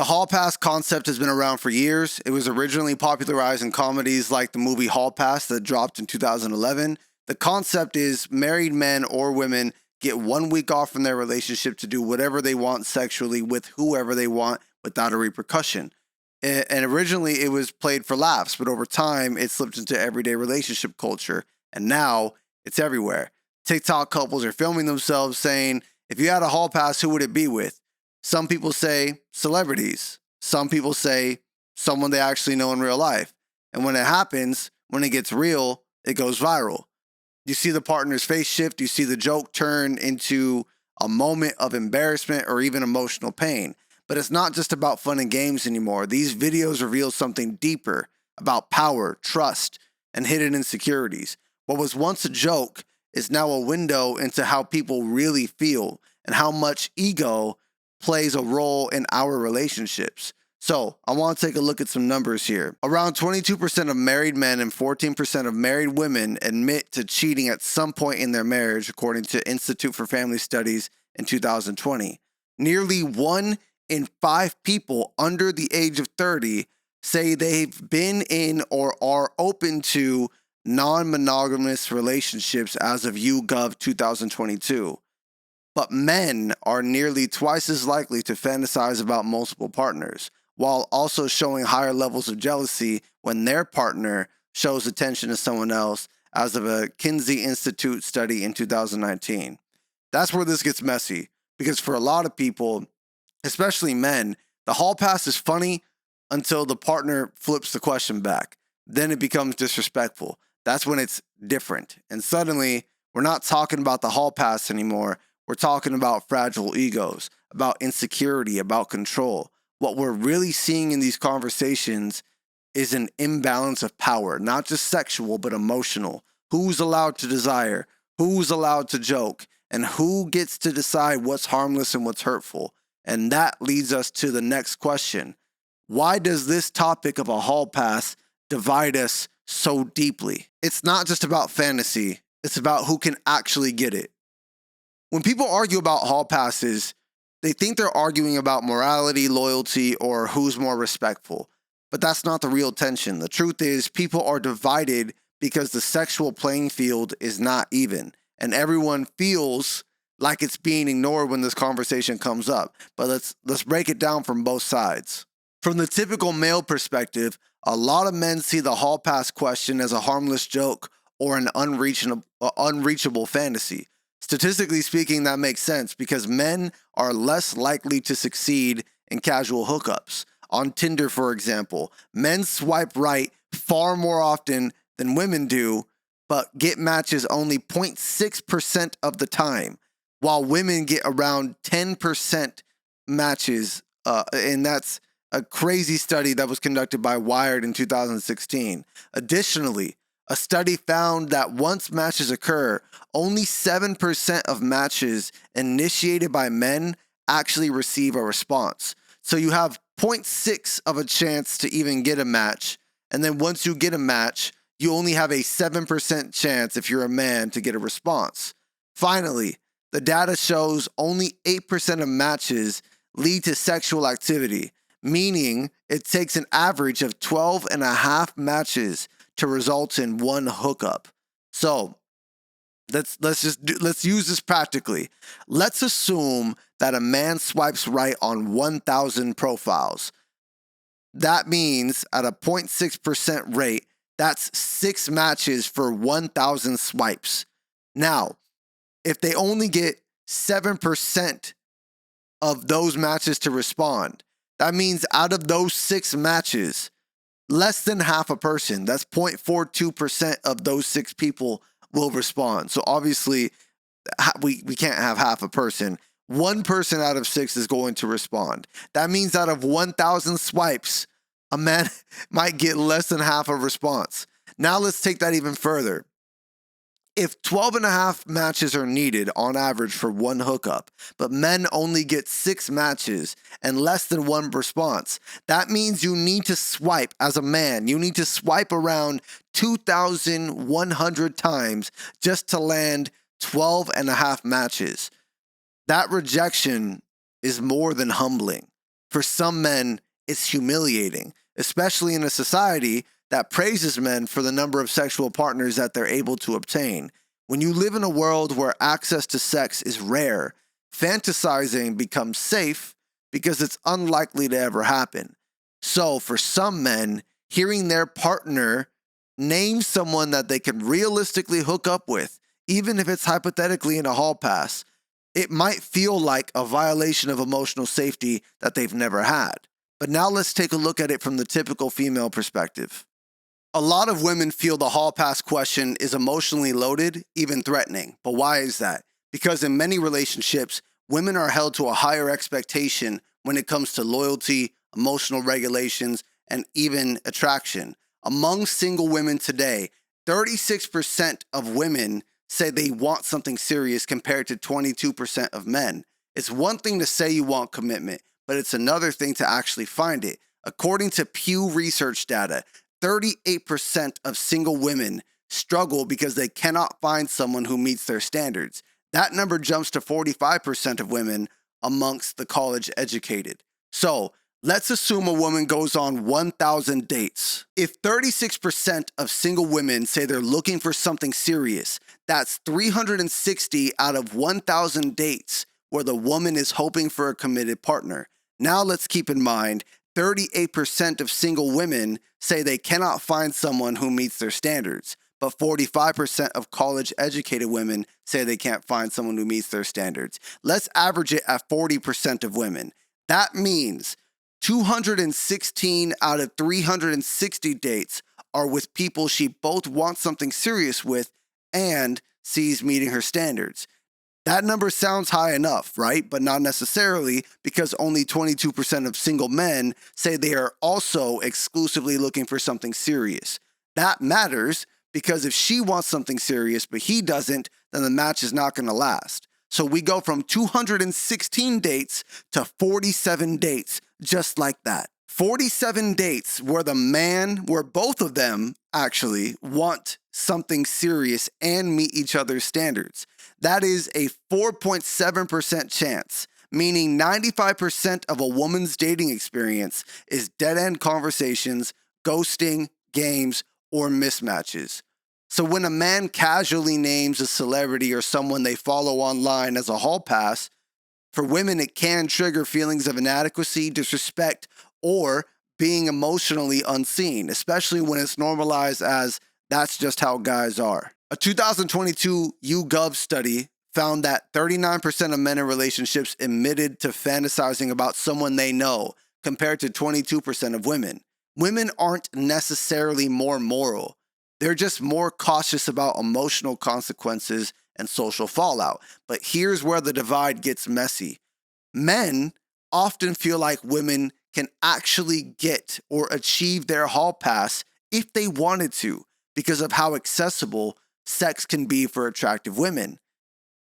The hall pass concept has been around for years. It was originally popularized in comedies like the movie Hall Pass that dropped in 2011. The concept is married men or women get 1 week off from their relationship to do whatever they want sexually with whoever they want without a repercussion. And originally it was played for laughs, but over time it slipped into everyday relationship culture. And now it's everywhere. TikTok couples are filming themselves saying, if you had a hall pass, who would it be with? Some people say celebrities. Some people say someone they actually know in real life. And when it happens, when it gets real, it goes viral. You see the partner's face shift. You see the joke turn into a moment of embarrassment or even emotional pain. But it's not just about fun and games anymore. These videos reveal something deeper about power, trust, and hidden insecurities. What was once a joke is now a window into how people really feel and how much ego plays a role in our relationships. So I want to take a look at some numbers here. Around 22% of married men and 14% of married women admit to cheating at some point in their marriage, according to Institute for Family Studies in 2020. Nearly 1 in 5 people under the age of 30 say they've been in or are open to non-monogamous relationships as of YouGov 2022. But men are nearly twice as likely to fantasize about multiple partners, while also showing higher levels of jealousy when their partner shows attention to someone else, as of a Kinsey Institute study in 2019. That's where this gets messy, because for a lot of people, especially men, the hall pass is funny until the partner flips the question back. Then it becomes disrespectful. That's when it's different. And suddenly, we're not talking about the hall pass anymore. We're talking about fragile egos, about insecurity, about control. What we're really seeing in these conversations is an imbalance of power, not just sexual, but emotional. Who's allowed to desire? Who's allowed to joke? And who gets to decide what's harmless and what's hurtful? And that leads us to the next question. Why does this topic of a hall pass divide us so deeply? It's not just about fantasy. It's about who can actually get it. When people argue about hall passes, they think they're arguing about morality, loyalty, or who's more respectful. But that's not the real tension. The truth is, people are divided because the sexual playing field is not even, and everyone feels like it's being ignored when this conversation comes up. But let's break it down from both sides. From the typical male perspective, a lot of men see the hall pass question as a harmless joke or an unreachable fantasy. Statistically speaking, that makes sense because men are less likely to succeed in casual hookups. On Tinder, for example, men swipe right far more often than women do, but get matches only 0.6% of the time, while women get around 10% matches, and that's a crazy study that was conducted by Wired in 2016. Additionally, a study found that once matches occur, only 7% of matches initiated by men actually receive a response. So you have 0.6 of a chance to even get a match. And then once you get a match, you only have a 7% chance, if you're a man, to get a response. Finally, the data shows only 8% of matches lead to sexual activity, meaning it takes an average of 12 and a half matches to result in one hookup. So let's use this practically. Let's assume that a man swipes right on 1,000 profiles. That means at a 0.6% rate, that's 6 matches for 1,000 swipes. Now, if they only get 7% of those matches to respond, that means out of those 6 matches, less than half a person, that's 0.42% of those 6 people will respond. So obviously, we can't have half a person. 1 person out of 6 is going to respond. That means out of 1,000 swipes, a man might get less than half a response. Now let's take that even further. If 12 and a half matches are needed on average for one hookup, but men only get 6 matches and less than 1 response, that means you need to swipe, as a man, you need to swipe around 2,100 times just to land 12 and a half matches. That rejection is more than humbling. For some men, it's humiliating, especially in a society that praises men for the number of sexual partners that they're able to obtain. When you live in a world where access to sex is rare, fantasizing becomes safe because it's unlikely to ever happen. So, for some men, hearing their partner name someone that they can realistically hook up with, even if it's hypothetically in a hall pass, it might feel like a violation of emotional safety that they've never had. But now let's take a look at it from the typical female perspective. A lot of women feel the hall pass question is emotionally loaded, even threatening. But why is that? Because in many relationships, women are held to a higher expectation when it comes to loyalty, emotional regulations, and even attraction. Among single women today, 36% of women say they want something serious compared to 22% of men. It's one thing to say you want commitment, but it's another thing to actually find it. According to Pew Research data, 38% of single women struggle because they cannot find someone who meets their standards. That number jumps to 45% of women amongst the college educated. So, let's assume a woman goes on 1,000 dates. If 36% of single women say they're looking for something serious, that's 360 out of 1,000 dates where the woman is hoping for a committed partner. Now let's keep in mind, 38% of single women say they cannot find someone who meets their standards, but 45% of college-educated women say they can't find someone who meets their standards. Let's average it at 40% of women. That means 216 out of 360 dates are with people she both wants something serious with and sees meeting her standards. That number sounds high enough, right? But not necessarily, because only 22% of single men say they are also exclusively looking for something serious. That matters because if she wants something serious but he doesn't, then the match is not going to last. So we go from 216 dates to 47 dates, just like that. 47 dates where both of them actually want something serious and meet each other's standards. That is a 4.7% chance, meaning 95% of a woman's dating experience is dead-end conversations, ghosting, games, or mismatches. So when a man casually names a celebrity or someone they follow online as a hall pass, for women it can trigger feelings of inadequacy, disrespect, or being emotionally unseen, especially when it's normalized as that's just how guys are. A 2022 YouGov study found that 39% of men in relationships admitted to fantasizing about someone they know, compared to 22% of women. Women aren't necessarily more moral. They're just more cautious about emotional consequences and social fallout. But here's where the divide gets messy. Men often feel like women can actually get or achieve their hall pass if they wanted to, because of how accessible sex can be for attractive women.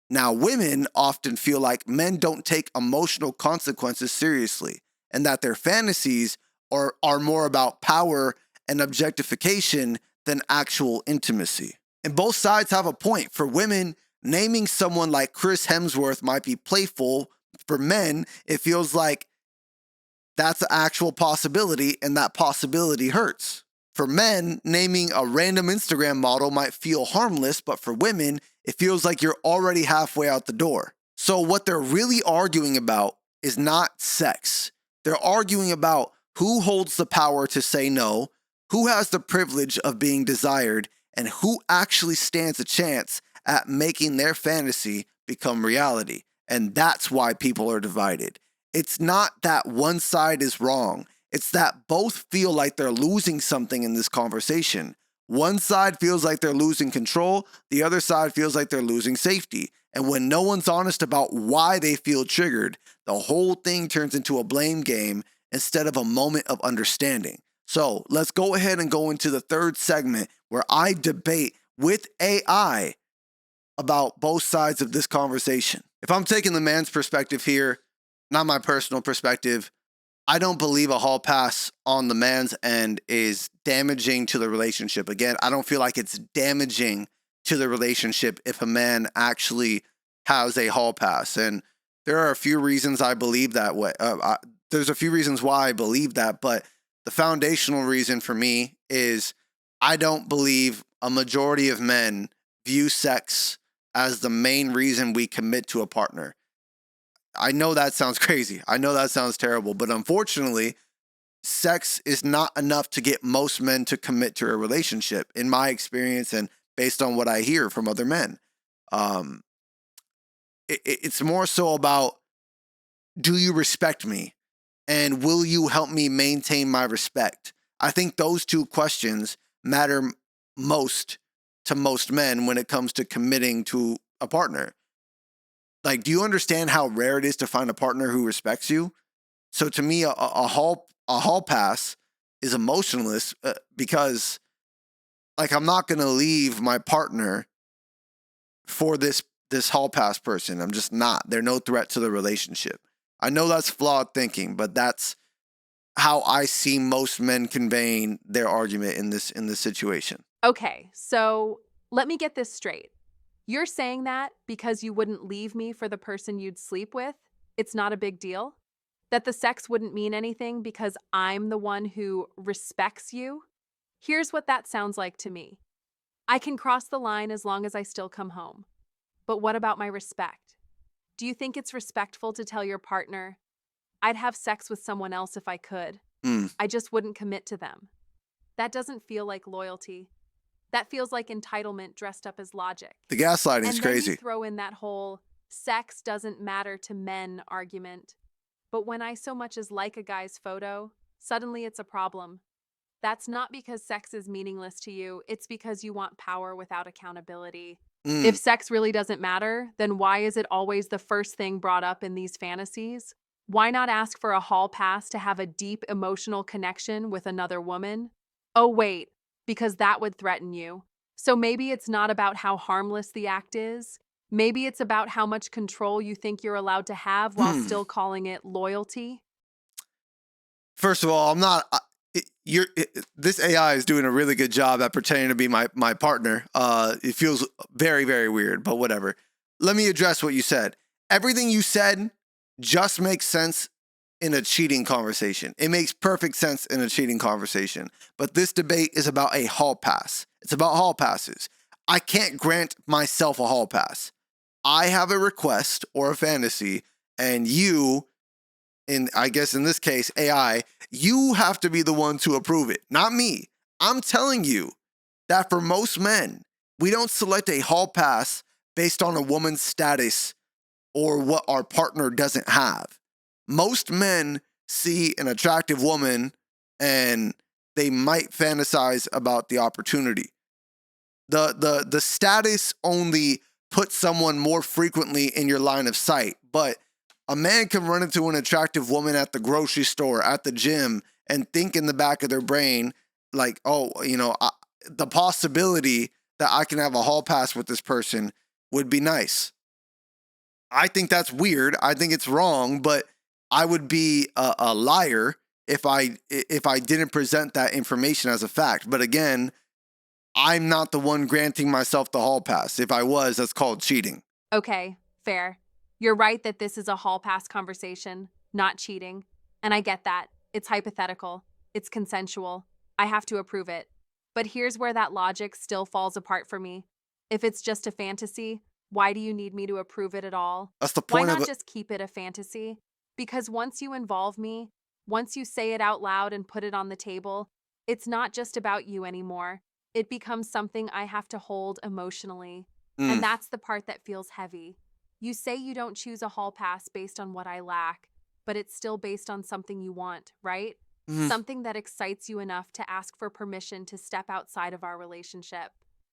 Now, women often feel like men don't take emotional consequences seriously, and that their fantasies are more about power and objectification than actual intimacy. And both sides have a point. For women, naming someone like Chris Hemsworth might be playful. For men, it feels like that's an actual possibility, and that possibility hurts. For men, naming a random Instagram model might feel harmless, but for women, it feels like you're already halfway out the door. So what they're really arguing about is not sex. They're arguing about who holds the power to say no, who has the privilege of being desired, and who actually stands a chance at making their fantasy become reality. And that's why people are divided. It's not that one side is wrong. It's that both feel like they're losing something in this conversation. One side feels like they're losing control. The other side feels like they're losing safety. And when no one's honest about why they feel triggered, the whole thing turns into a blame game instead of a moment of understanding. So let's go ahead and go into the third segment where I debate with AI about both sides of this conversation. If I'm taking the man's perspective here, not my personal perspective, I don't believe a hall pass on the man's end is damaging to the relationship. Again, I don't feel like it's damaging to the relationship if a man actually has a hall pass. And there are a few reasons I believe that way. there's a few reasons why I believe that, but the foundational reason for me is I don't believe a majority of men view sex as the main reason we commit to a partner. I know that sounds crazy. I know that sounds terrible, but unfortunately, sex is not enough to get most men to commit to a relationship, in my experience and based on what I hear from other men. Um, it's more so about, do you respect me? And will you help me maintain my respect? I think those two questions matter most to most men when it comes to committing to a partner. Like, do you understand how rare it is to find a partner who respects you? So to me, a hall pass is emotionless because, like, I'm not gonna leave my partner for this hall pass person. I'm just not. They're no threat to the relationship. I know that's flawed thinking, but that's how I see most men conveying their argument in this situation. Okay, so let me get this straight. You're saying that because you wouldn't leave me for the person you'd sleep with, it's not a big deal? That the sex wouldn't mean anything because I'm the one who respects you? Here's what that sounds like to me. I can cross the line as long as I still come home. But what about my respect? Do you think it's respectful to tell your partner, I'd have sex with someone else if I could? Hmm. I just wouldn't commit to them. That doesn't feel like loyalty. That feels like entitlement dressed up as logic. The gaslighting is And then you crazy. throw in that whole sex doesn't matter to men argument. But when I so much as like a guy's photo, suddenly it's a problem. That's not because sex is meaningless to you, it's because you want power without accountability. Hmm. If sex really doesn't matter, then why is it always the first thing brought up in these fantasies? Why not ask for a hall pass to have a deep emotional connection with another woman? Oh, wait, because that would threaten you. So maybe it's not about how harmless the act is. Maybe it's about how much control you think you're allowed to have while Hmm. still calling it loyalty. First of all, I'm not. This AI is doing a really good job at pretending to be my partner. It feels very, very weird, but whatever. Let me address what you said. Everything you said just makes sense in a cheating conversation. It makes perfect sense in a cheating conversation. But this debate is about a hall pass. It's about hall passes. I can't grant myself a hall pass. I have a request or a fantasy, and you, I guess in this case, AI, you have to be the one to approve it, not me. I'm telling you that for most men, we don't select a hall pass based on a woman's status or what our partner doesn't have. Most men see an attractive woman and they might fantasize about the opportunity. The status only puts someone more frequently in your line of sight, but a man can run into an attractive woman at the grocery store, at the gym, and think in the back of their brain, like, oh, the possibility that I can have a hall pass with this person would be nice. I think that's weird. I think it's wrong, but I would be a liar if I didn't present that information as a fact. But again, I'm not the one granting myself the hall pass. If I was, that's called cheating. Okay, fair. You're right that this is a hall pass conversation, not cheating. And I get that. It's hypothetical. It's consensual. I have to approve it. But here's where that logic still falls apart for me. If it's just a fantasy, why do you need me to approve it at all? That's the Why point of not it. just keep it a fantasy? Because once you involve me, once you say it out loud and put it on the table, it's not just about you anymore. It becomes something I have to hold emotionally. And Mm, that's the part that feels heavy. You say you don't choose a hall pass based on what I lack, but it's still based on something you want, right? mm, Something that excites you enough to ask for permission to step outside of our relationship.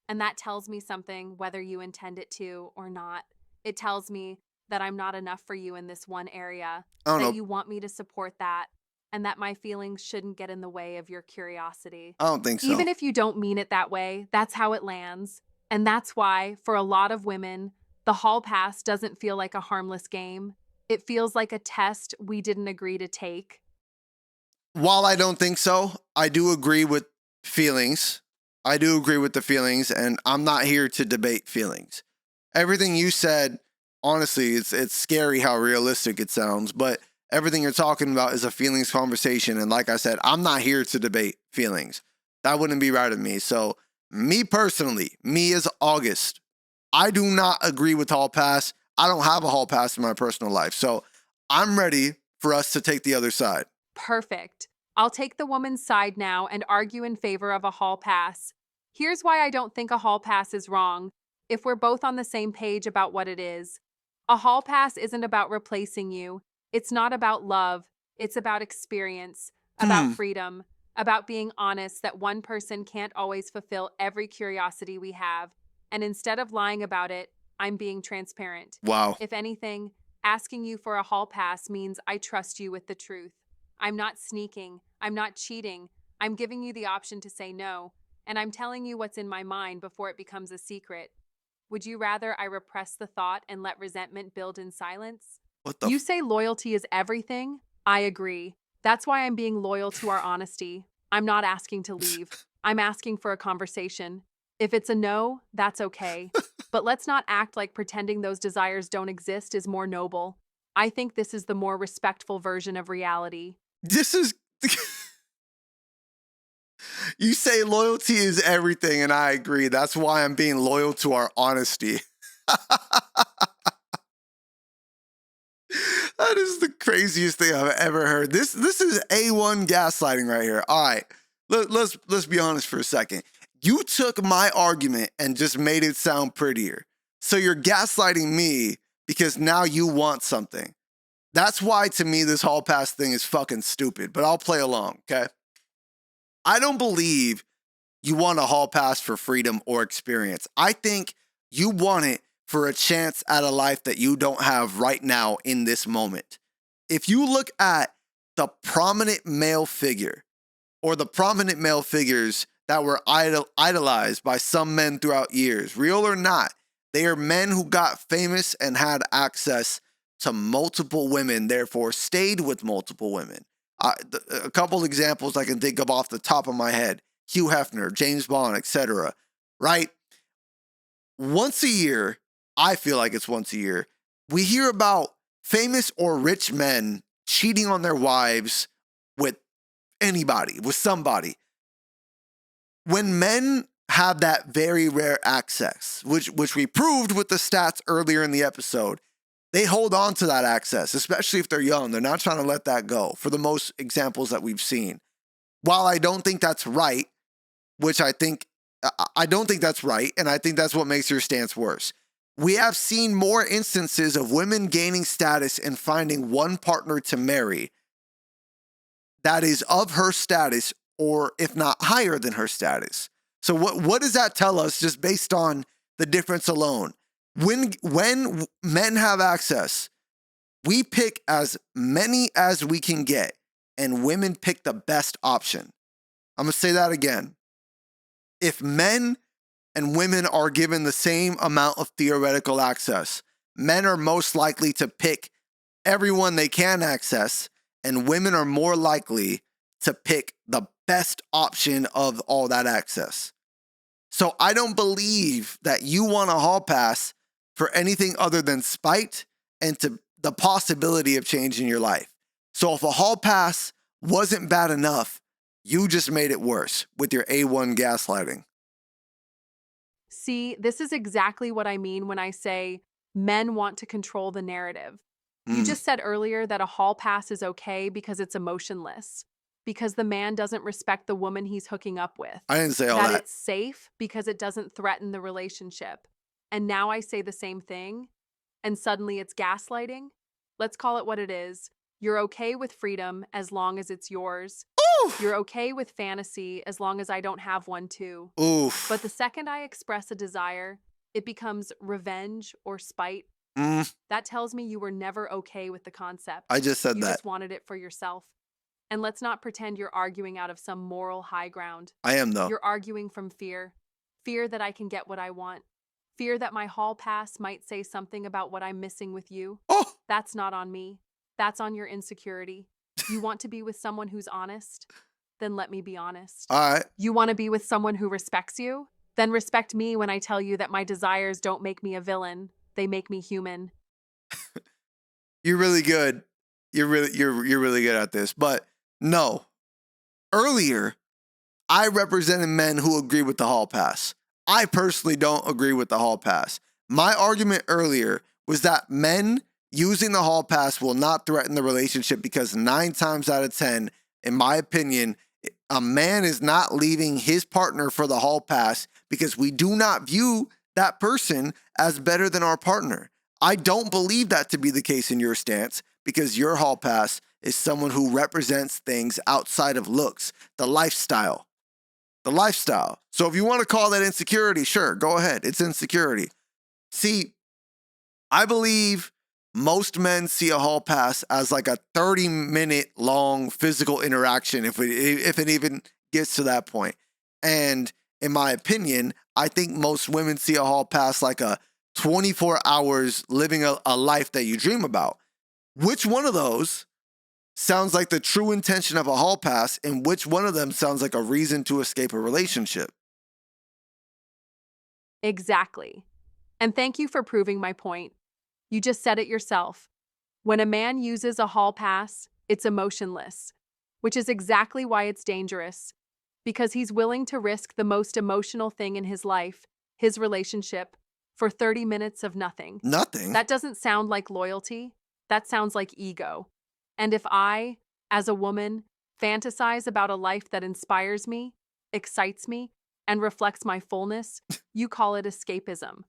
And that tells me something whether you intend it to or not. It tells me that I'm not enough for you in this one area, I don't that know. you want me to support that, and that my feelings shouldn't get in the way of your curiosity. I don't think so. Even if you don't mean it that way, that's how it lands. And that's why, for a lot of women, the hall pass doesn't feel like a harmless game. It feels like a test we didn't agree to take. While I don't think so, I do agree with feelings. I do agree with the feelings, and I'm not here to debate feelings. Everything you said, honestly, it's scary how realistic it sounds, but Everything you're talking about is a feelings conversation. And like I said, I'm not here to debate feelings. That wouldn't be right of me. So me personally, me as August, I do not agree with hall pass. I don't have a hall pass in my personal life. So I'm ready for us to take the other side. Perfect. I'll take the woman's side now and argue in favor of a hall pass. Here's why I don't think a hall pass is wrong, if we're both on the same page about what it is. A hall pass isn't about replacing you. It's not about love. It's about experience, about freedom, about being honest that one person can't always fulfill every curiosity we have. And instead of lying about it, I'm being transparent. Wow. If anything, asking you for a hall pass means I trust you with the truth. I'm not sneaking. I'm not cheating. I'm giving you the option to say no, and I'm telling you what's in my mind before it becomes a secret. Would you rather I repress the thought and let resentment build in silence? What the You say loyalty is everything? I agree. That's why I'm being loyal to our honesty. I'm not asking to leave. I'm asking for a conversation. If it's a no, that's okay. But let's not act like pretending those desires don't exist is more noble. I think this is the more respectful version of reality. This is you say loyalty is everything, and I agree. That's why I'm being loyal to our honesty. That is the craziest thing I've ever heard. This is A1 gaslighting right here. All right, let's be honest for a second. You took my argument and just made it sound prettier. So you're gaslighting me because now you want something. That's why, to me, this hall pass thing is fucking stupid, but I'll play along, okay? I don't believe you want a hall pass for freedom or experience. I think you want it for a chance at a life that you don't have right now in this moment. If you look at the prominent male figure or the prominent male figures that were idolized by some men throughout years, real or not, they are men who got famous and had access to multiple women, therefore stayed with multiple women. A couple examples I can think of off the top of my head: Hugh Hefner, James Bond, etc. Right? Once a year, I feel like it's once a year, we hear about famous or rich men cheating on their wives with anybody, with somebody. When men have that very rare access, which we proved with the stats earlier in the episode, they hold on to that access, especially if they're young. They're not trying to let that go for the most examples that we've seen. While I don't think that's right, which I don't think that's right, and I think that's what makes your stance worse. We have seen more instances of women gaining status and finding one partner to marry that is of her status, or if not higher than her status. So what does that tell us just based on the difference alone? When men have access, we pick as many as we can get, and women pick the best option. I'm going to say that again. If men and women are given the same amount of theoretical access, men are most likely to pick everyone they can access, and women are more likely to pick the best option of all that access. So I don't believe that you want a hall pass for anything other than spite and to the possibility of changing your life. So if a hall pass wasn't bad enough, you just made it worse with your A1 gaslighting. See, this is exactly what I mean when I say men want to control the narrative. You just said earlier that a hall pass is okay because it's emotionless, because the man doesn't respect the woman he's hooking up with. I didn't say all That that. it's safe because it doesn't threaten the relationship. And now I say the same thing, and suddenly it's gaslighting? Let's call it what it is. You're okay with freedom as long as it's yours. Oof. You're okay with fantasy as long as I don't have one too. Oof. But the second I express a desire, it becomes revenge or spite. That tells me you were never okay with the concept. I just said You that. just wanted it for yourself. And let's not pretend you're arguing out of some moral high ground. I am, though. You're arguing from fear. Fear that I can get what I want. Fear that my hall pass might say something about what I'm missing with you. Oh, That's not on me. That's on your insecurity. You want to be with someone who's honest? Then let me be honest. all right. You want to be with someone who respects you? Then respect me when I tell you that my desires don't make me a villain. They make me human. You're really good. you're really good at this. But no, earlier I represented men who agree with the hall pass. I personally don't agree with the hall pass. My argument earlier was that men using the hall pass will not threaten the relationship because 9 times out of 10, in my opinion, a man is not leaving his partner for the hall pass because we do not view that person as better than our partner. I don't believe that to be the case in your stance because your hall pass is someone who represents things outside of looks, the lifestyle. The lifestyle. So if you want to call that insecurity, sure, go ahead. It's insecurity. See, I believe most men see a hall pass as like a 30-minute long physical interaction if it even gets to that point. And in my opinion, I think most women see a hall pass like a 24 hours living a life that you dream about. Which one of those sounds like the true intention of a hall pass, and which one of them sounds like a reason to escape a relationship? Exactly. And thank you for proving my point. You just said it yourself. When a man uses a hall pass, it's emotionless, which is exactly why it's dangerous. Because he's willing to risk the most emotional thing in his life, his relationship, for 30 minutes of nothing. Nothing. That doesn't sound like loyalty. That sounds like ego. And if I, as a woman, fantasize about a life that inspires me, excites me, and reflects my fullness, you call it escapism.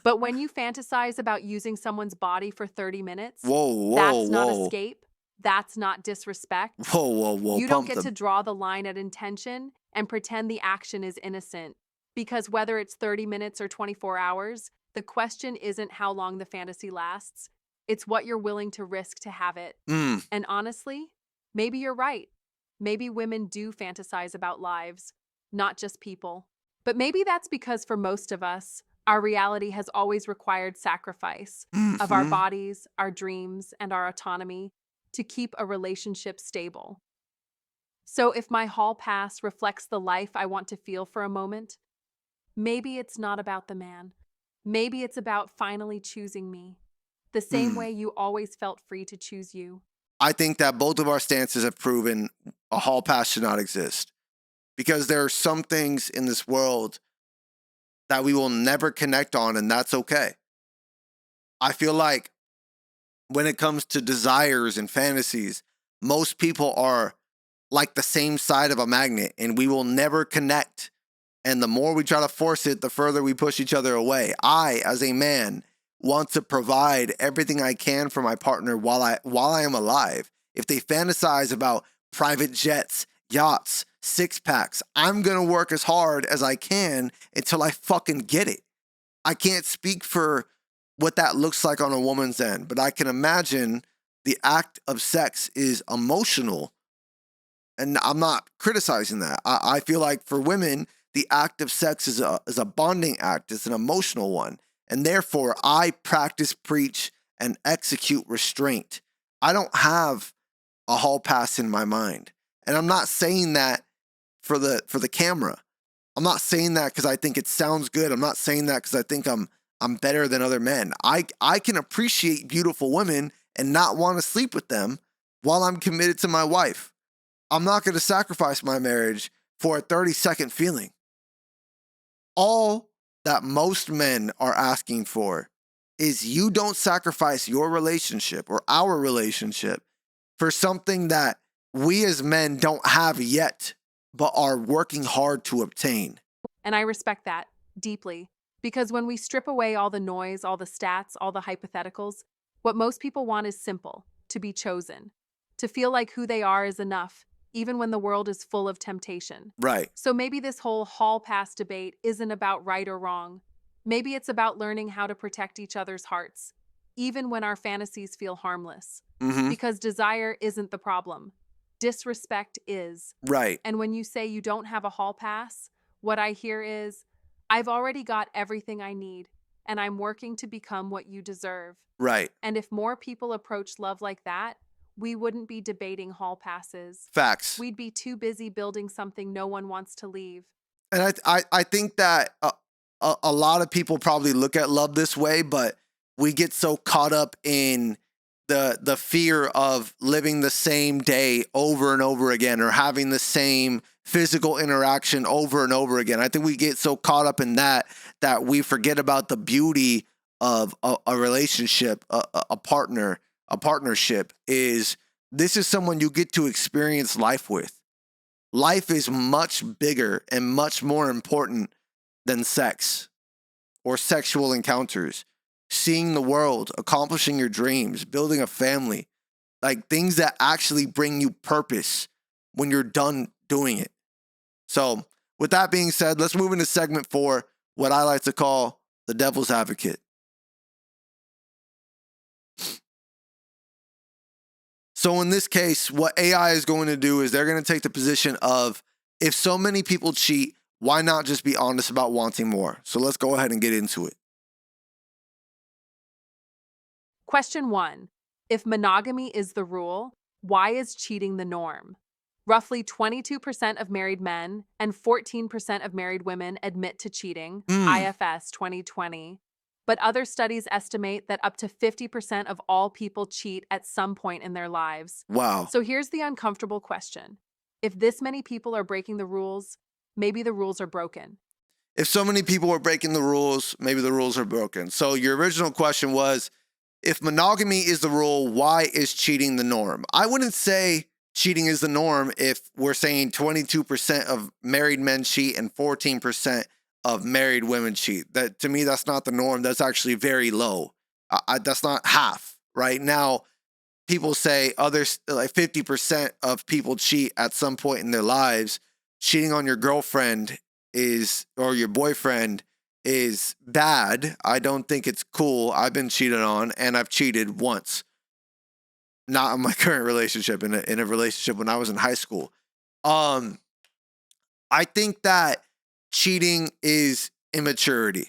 But when you fantasize about using someone's body for 30 minutes, Whoa, that's not whoa. escape. That's not disrespect. Whoa. You don't Pump get to them. draw the line at intention and pretend the action is innocent. Because whether it's 30 minutes or 24 hours, the question isn't how long the fantasy lasts. It's what you're willing to risk to have it. Mm. And honestly, maybe you're right. Maybe women do fantasize about lives, not just people. But maybe that's because for most of us, our reality has always required sacrifice of our Mm-hmm. bodies, our dreams, and our autonomy to keep a relationship stable. So if my hall pass reflects the life I want to feel for a moment, maybe it's not about the man. Maybe it's about finally choosing me, the same Mm. way you always felt free to choose you. I think that both of our stances have proven a hall pass should not exist because there are some things in this world that we will never connect on, and that's okay. I feel like when it comes to desires and fantasies, most people are like the same side of a magnet, and we will never connect. And the more we try to force it, the further we push each other away. I, as a man, want to provide everything I can for my partner while I am alive. If they fantasize about private jets, yachts, six packs, I'm gonna work as hard as I can until I fucking get it. I can't speak for what that looks like on a woman's end, but I can imagine the act of sex is emotional. And I'm not criticizing that. I feel like for women, the act of sex is a bonding act, it's an emotional one. And therefore, I practice, preach, and execute restraint. I don't have a hall pass in my mind. And I'm not saying that for the camera. I'm not saying that because I think it sounds good. I'm not saying that because I think I'm better than other men. I can appreciate beautiful women and not want to sleep with them while I'm committed to my wife. I'm not going to sacrifice my marriage for a 30-second feeling. All that most men are asking for is you don't sacrifice your relationship or our relationship for something that we as men don't have yet, but are working hard to obtain. And I respect that deeply because when we strip away all the noise, all the stats, all the hypotheticals, what most people want is simple: to be chosen, to feel like who they are is enough, even when the world is full of temptation. Right. So maybe this whole hall pass debate isn't about right or wrong. Maybe it's about learning how to protect each other's hearts, even when our fantasies feel harmless. Mm-hmm. Because desire isn't the problem, disrespect is. Right. And when you say you don't have a hall pass, what I hear is, I've already got everything I need, and I'm working to become what you deserve. Right. And if more people approached love like that, we wouldn't be debating hall passes. Facts. We'd be too busy building something no one wants to leave. And I think that a lot of people probably look at love this way, but we get so caught up in the fear of living the same day over and over again, or having the same physical interaction over and over again. I think we get so caught up in that we forget about the beauty of a relationship, a partnership. This is someone you get to experience life with. Life is much bigger and much more important than sex or sexual encounters. Seeing the world, accomplishing your dreams, building a family, like things that actually bring you purpose when you're done doing it. So, with that being said, let's move into segment 4, what I like to call the devil's advocate. So in this case, what AI is going to do is they're going to take the position of, if so many people cheat, why not just be honest about wanting more? So let's go ahead and get into it. Question 1. If monogamy is the rule, why is cheating the norm? Roughly 22% of married men and 14% of married women admit to cheating, IFS 2020. But other studies estimate that up to 50% of all people cheat at some point in their lives. Wow. So here's the uncomfortable question. If this many people are breaking the rules, maybe the rules are broken. If so many people are breaking the rules, maybe the rules are broken. So your original question was, if monogamy is the rule, why is cheating the norm? I wouldn't say cheating is the norm if we're saying 22% of married men cheat and 14% of married women cheat. That, to me, that's not the norm. That's actually very low. That's not half. Right now, people say others, like 50% of people cheat at some point in their lives. Cheating on your girlfriend or your boyfriend is bad. I don't think it's cool. I've been cheated on, and I've cheated once. Not in my current relationship, in a relationship when I was in high school. I think that cheating is immaturity,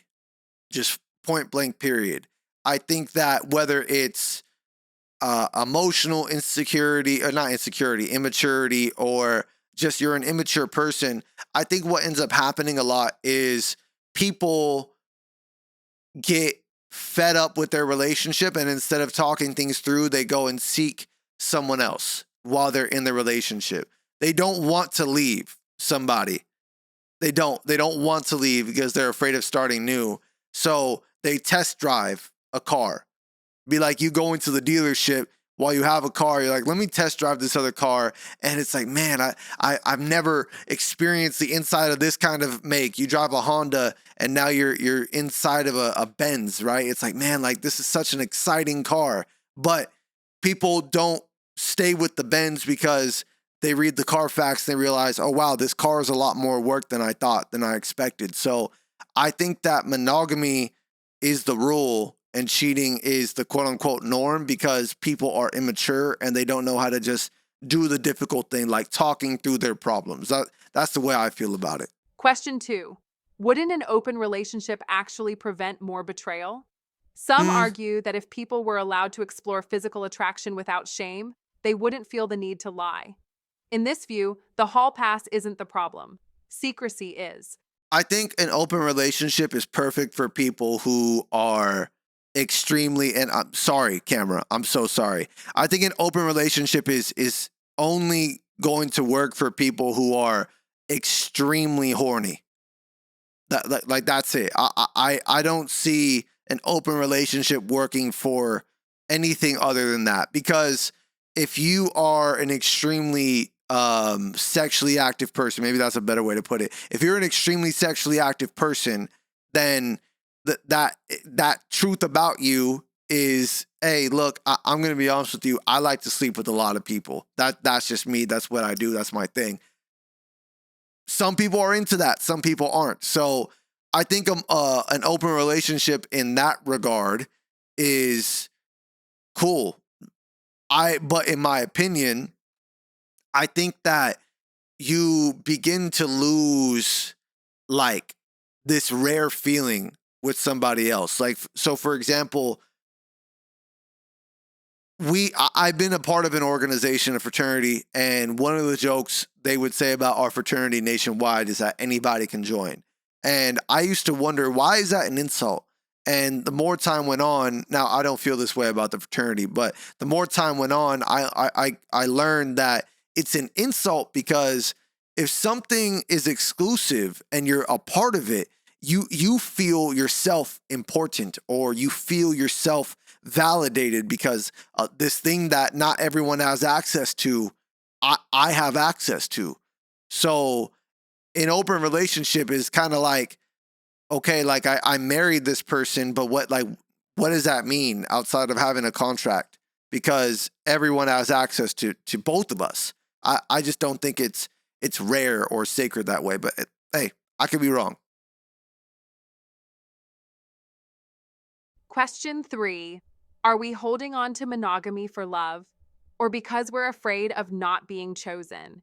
just point blank period. I think that whether it's emotional insecurity, or not insecurity, immaturity, or just you're an immature person, I think what ends up happening a lot is people get fed up with their relationship, and instead of talking things through, they go and seek someone else while they're in the relationship. They don't want to leave somebody. They don't want to leave because they're afraid of starting new. So they test drive a car. Be like, you go into the dealership while you have a car, you're like, let me test drive this other car. And it's like, man, I've never experienced the inside of this kind of make. You drive a Honda and now you're inside of a Benz, right? It's like, man, like this is such an exciting car. But people don't stay with the Benz because they read the Carfax and they realize, oh, wow, this car is a lot more work than I thought, than I expected. So I think that monogamy is the rule and cheating is the quote unquote norm because people are immature and they don't know how to just do the difficult thing, like talking through their problems. That's the way I feel about it. Question 2. Wouldn't an open relationship actually prevent more betrayal? Some argue that if people were allowed to explore physical attraction without shame, they wouldn't feel the need to lie. In this view, the hall pass isn't the problem. Secrecy is. I think an open relationship is perfect for people who are extremely, and I'm sorry, camera, I'm so sorry. I think an open relationship is only going to work for people who are extremely horny. That's it. I don't see an open relationship working for anything other than that, because if you are an extremely sexually active person, maybe that's a better way to put it. If you're an extremely sexually active person, then that truth about you is, hey, look, I'm going to be honest with you. I like to sleep with a lot of people. That's just me. That's what I do. That's my thing. Some people are into that. Some people aren't. So I think an open relationship in that regard is cool. But in my opinion, I think that you begin to lose like this rare feeling with somebody else. Like, so for example, I've been a part of an organization, a fraternity, and one of the jokes they would say about our fraternity nationwide is that anybody can join. And I used to wonder, why is that an insult? And the more time went on, now I don't feel this way about the fraternity, but the more time went on, I learned that it's an insult, because if something is exclusive and you're a part of it, you feel yourself important, or you feel yourself validated, because this thing that not everyone has access to, I have access to. So an open relationship is kind of like, okay, like I married this person, but what does that mean outside of having a contract? Because everyone has access to both of us. I just don't think it's rare or sacred that way. But hey, I could be wrong. Question 3. Are we holding on to monogamy for love, or because we're afraid of not being chosen?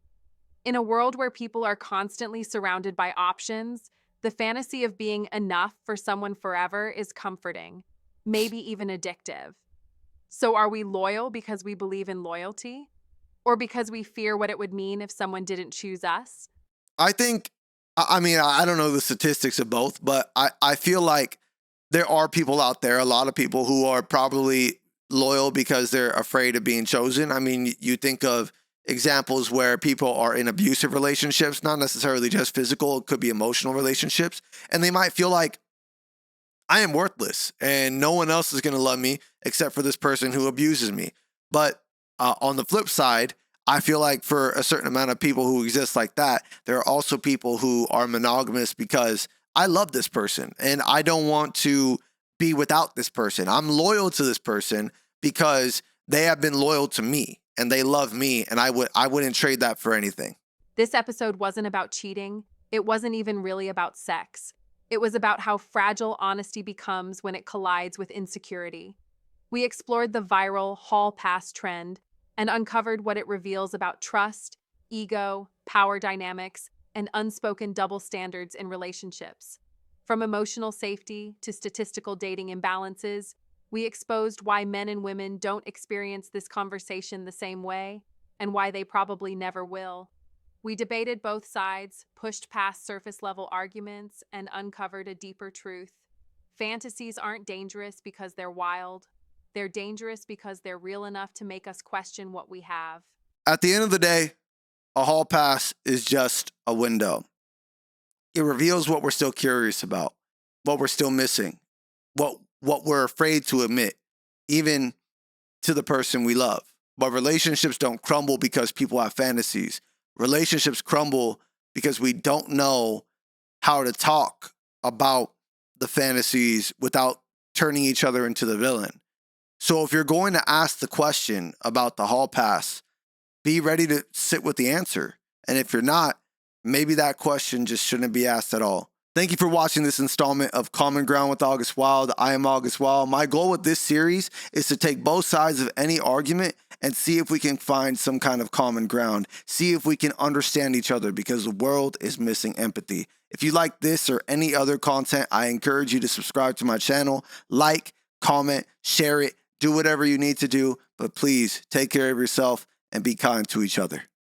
In a world where people are constantly surrounded by options, the fantasy of being enough for someone forever is comforting, maybe even addictive. So are we loyal because we believe in loyalty? Or because we fear what it would mean if someone didn't choose us? I think, I mean, I don't know the statistics of both, but I feel like there are people out there, a lot of people who are probably loyal because they're afraid of being chosen. I mean, you think of examples where people are in abusive relationships, not necessarily just physical, it could be emotional relationships, and they might feel like, I am worthless and no one else is going to love me except for this person who abuses me. But on the flip side, I feel like for a certain amount of people who exist like that, there are also people who are monogamous because I love this person and I don't want to be without this person. I'm loyal to this person because they have been loyal to me and they love me, and I wouldn't trade that for anything. This episode wasn't about cheating. It wasn't even really about sex. It was about how fragile honesty becomes when it collides with insecurity. We explored the viral hall pass trend and uncovered what it reveals about trust, ego, power dynamics, and unspoken double standards in relationships. From emotional safety to statistical dating imbalances, we exposed why men and women don't experience this conversation the same way, and why they probably never will. We debated both sides, pushed past surface level arguments, and uncovered a deeper truth. Fantasies aren't dangerous because they're wild. They're dangerous because they're real enough to make us question what we have. At the end of the day, a hall pass is just a window. It reveals what we're still curious about, what we're still missing, what we're afraid to admit, even to the person we love. But relationships don't crumble because people have fantasies. Relationships crumble because we don't know how to talk about the fantasies without turning each other into the villain. So if you're going to ask the question about the hall pass, be ready to sit with the answer. And if you're not, maybe that question just shouldn't be asked at all. Thank you for watching this installment of Common Ground with August Wilde. I am August Wilde. My goal with this series is to take both sides of any argument and see if we can find some kind of common ground. See if we can understand each other, because the world is missing empathy. If you like this or any other content, I encourage you to subscribe to my channel, like, comment, share it, do whatever you need to do. But please take care of yourself and be kind to each other.